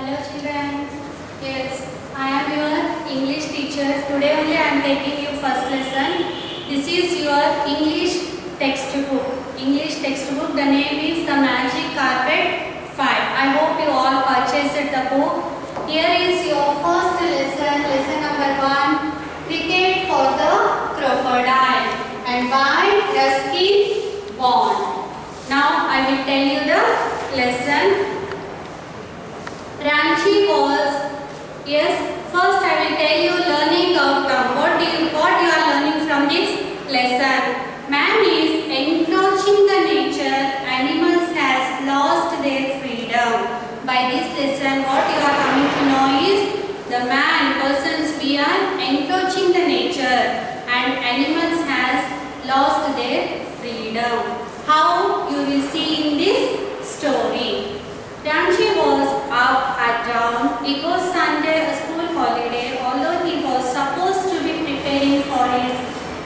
Hello children. Yes, I am your English teacher. Today only I am taking you first lesson. This is your English textbook. English textbook. The name is The Magic Carpet 5. I hope you all purchased the book. Here is your first lesson. Lesson number 1. Cricket for the crocodile. And by Ruskin Bond. Now I will tell you the lesson. Ranchi was, yes, first I will tell you learning outcome. What you are learning from this lesson? Man is encroaching the nature, animals has lost their freedom. By this lesson, what you are coming to know is the persons we are encroaching the nature and animals has lost their freedom. How you will see in this story. Ranchi was up at dawn. It was Sunday, a school holiday. Although he was supposed to be preparing for his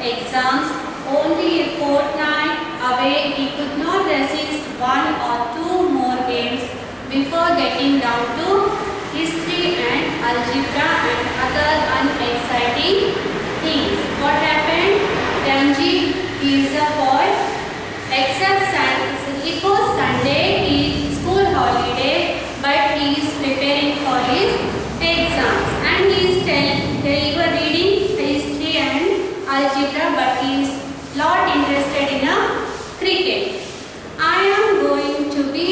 exams, only a fortnight away, he could not resist one or two more games before getting down to history and algebra and other unexciting things. What happened? Ranchi is a boy, except it was Sunday, school holiday, but he is preparing for his exams and he is reading history and algebra, but he is not interested in a cricket. I am going to be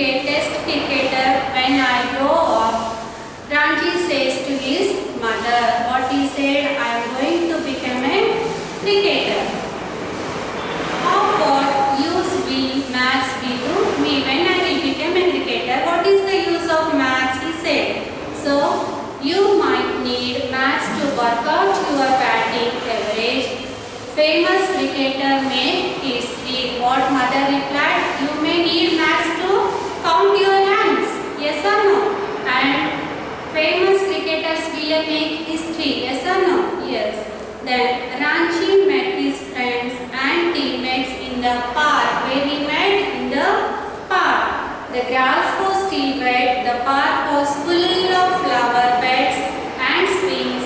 a test cricketer when I grow up, Ranchi says to his mother. What he said, I am going to become a cricketer. Of what use will maths be to me when I will become a cricketer? What is the use of maths? He said. So, you might need maths to work out your batting average. Famous cricketer made history. What mother replied? You may need maths to count your runs. Yes or no? And famous cricketers will make history. Yes or no? Yes. Then Ranchi met his friends and teammates in the park. Where he met? In the park. The grass was still wet. The park was full of flower beds and swings,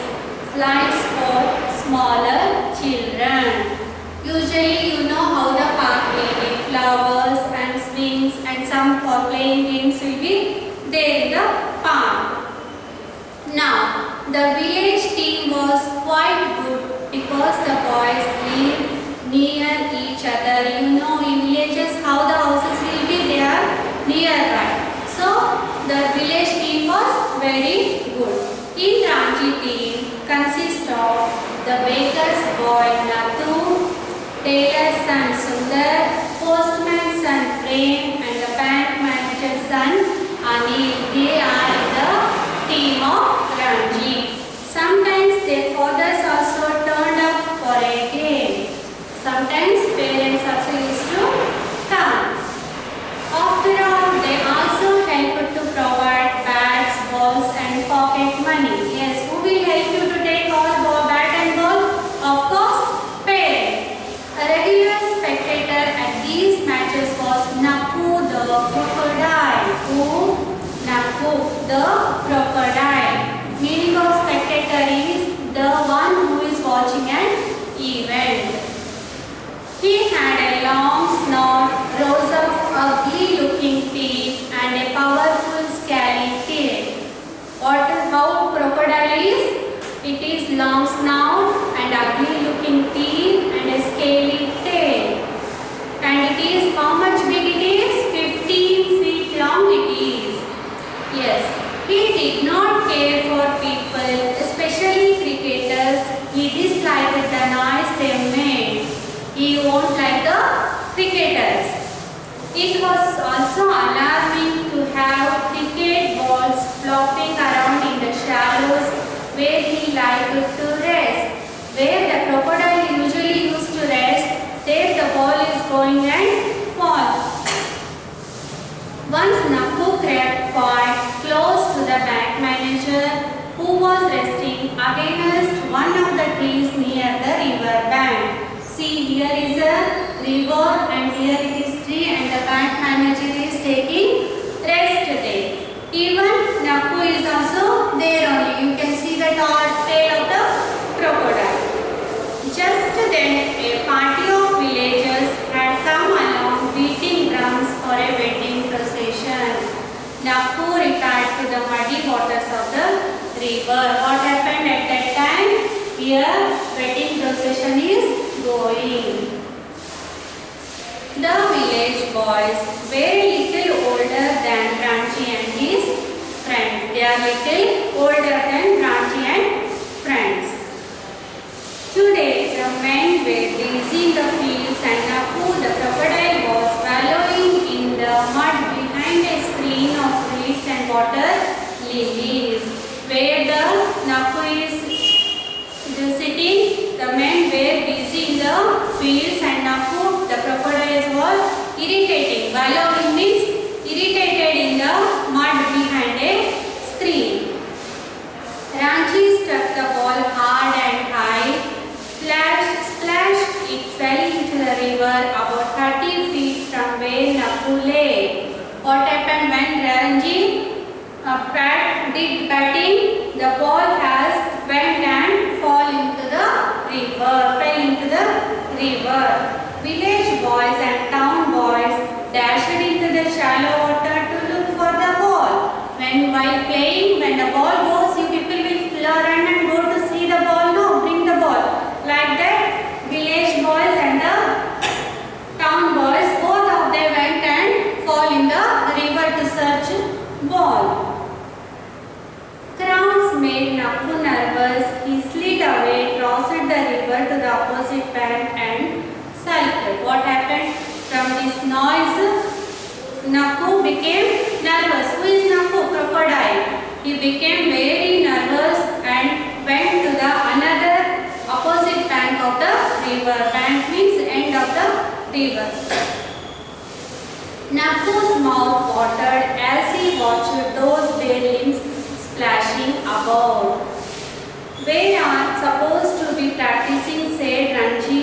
slides for smaller children. Usually you know how the park will be. Flowers and swings and some for playing games will be there in the park. Now, the village team was quite good because the boys live near each other. You know in villages how the houses will be, they are nearby. So, the village team was very good. In Ranchi team consists of the baker's boy Nathu, tailor's son Sundar, postman's son Prem and the bank manager's son Anil. They are the team of Ranchi. Sometimes their fathers also turned up for a game. Sometimes parents also used to come. After all, they also helped to provide bats, balls and pocket money. Yes, who will help you to take all bat and ball? Of course, parents. A regular spectator at these matches was Napu the crocodile. Who? Napu the crocodile. Meaning of spectator is the one who is watching an event. He had a long snout, rows of ugly looking teeth and a powerful scaly tail. How crocodile is? It is long snout and ugly looking teeth and a scaly tail. And it is, how much big it is? 15 feet long it is. Yes. He did not care for people, especially cricketers. He disliked the noise they made. He won't like the cricketers. It was also alarming to have cricket balls flopping around in the shallows where he liked to rest. Where the crocodile usually used to rest, there the ball is going and fall. Once Napu crept quite close to the bank manager who was resting against one of the trees near the river bank. See, here is a river and here it is tree and the bank manager is taking rest there. Even Naku is also there only. You can see the tail of the crocodile. Just then a party of villagers had come along beating drums for a wedding procession. Naku retired to the muddy waters of the river. What happened at that time? Here wedding procession is going. The village boys were little older than Ranchi and his friends. They are little older than Ranchi and friends. Today the men were busy in the fields and Naku the crocodile was wallowing in the mud behind a screen of reeds and water lilies. Where the Naku is sitting, the men were busy in the fields and Naku the crocodile was irritating. Wallowing means irritated in the mud behind a screen. Ranchi struck the ball hard and high. Splash, it fell into the river about 30 feet from where Naku lay. What happened when Ranchi did batting? The ball has went and fell into the river. Village boys and town boys dashed into the shallow water to look for the ball. While playing, when the ball goes, you people will run and go to see the ball. No, bring the ball. Like that, village boys and the town boys, both of them went and fall in the river to search ball. Crowds made Naku nervous. He slid away, crossed the river to the opposite bank and sulked. What happened? From this noise, Naku became nervous. Who is Naku? Crocodile. He became very nervous and went to the another opposite bank of the river. Bank means end of the river. Naku's mouth watered as he watched those bare limbs splashing about. "We are supposed to be practicing," said Ranchi,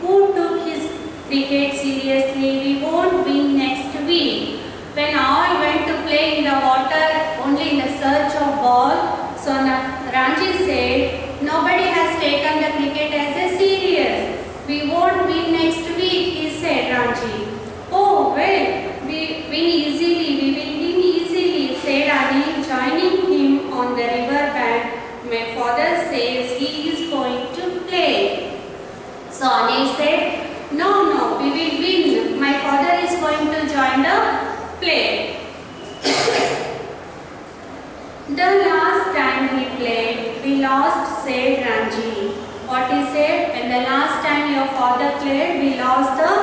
who took his cricket seriously. "We won't win next week." When all went to play in the water only in the search of ball, so Ranchi said, "Nobody has taken the cricket as a serious. We won't win next week," he said. Ranchi. "Oh well, we will win easily," said Anil, joining him on the river bank. "My father says he is going to play." So Anil said, No, we will win. My father is going to join the play. "The last time we played, we lost," said Ranchi. What he said? "And the last time your father played, we lost the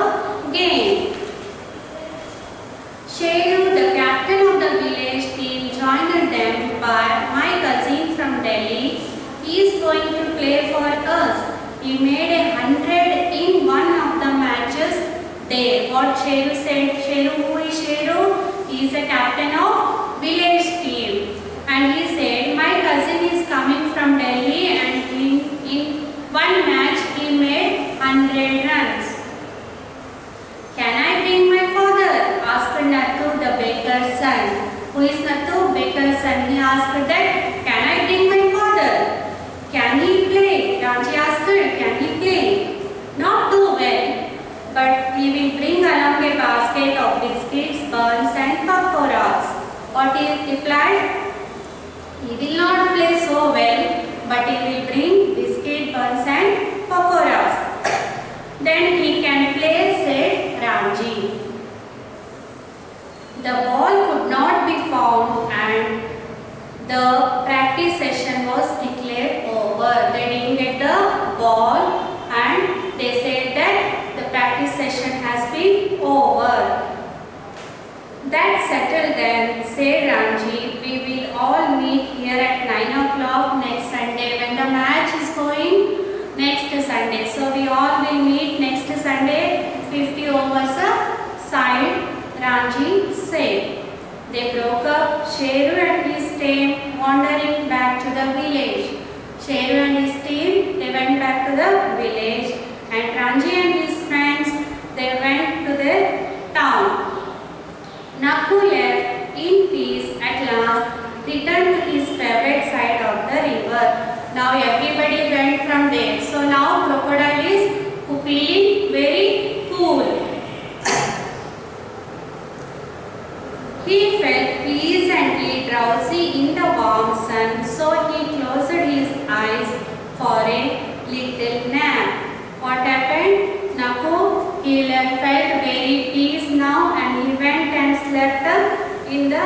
game." Sheru, the captain of the village team, joined them. "My cousin from Delhi, he is going to play for us. He made 100 in one of the matches there." What Sheru said? Sheru, who is Sheru? He is a captain of village team. And he said, "My cousin is coming from Delhi and in one match he made 100 runs. Can I bring my father?" asked Nathu, the baker's son. Who is Nathu? Baker's son. He asked that, "Can I bring my father? Can he play?" Ranchi asked, "Can he play?" "Not too well, but he will bring along a basket of biscuits, buns and pakoras." What he replied? "He will not play so well, but he will bring biscuit, buns and pakoras. Then he can play," said Ranchi. The ball could not be found and the practice session was declared over. They didn't get the ball and they said that the practice session has been over. "That's settled then," said Ranchi. "We will all meet here at 9 o'clock next Sunday when the match is going next Sunday. So we all will meet next Sunday, 50 overs a side," Ranchi said. They broke up. Sheru and his team wandering back to the village. Sheru and his team, they went back to the village, and Ranchi and his friends, they went to the town. Naku left in peace at last, returned to his favorite side of the river. Now everybody went from there. So now crocodile is feeling very cool. He felt pleasantly drowsy in the warm sun, so he closed his eyes for a little nap. What happened? Naku, he felt very peace now and he went and slept in the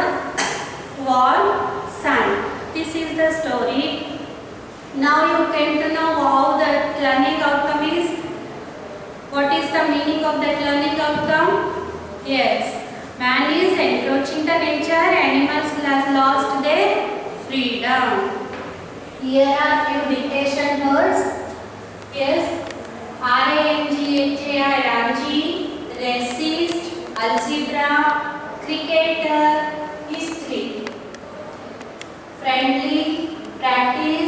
warm sun. This is the story. Now you came to know how the learning outcome is. What is the meaning of that learning outcome? Yes. Man is encroaching the nature, animals has lost their freedom. Here are few dictation words. Yes, rangi, racist, algebra, cricketer, history. Friendly, practice,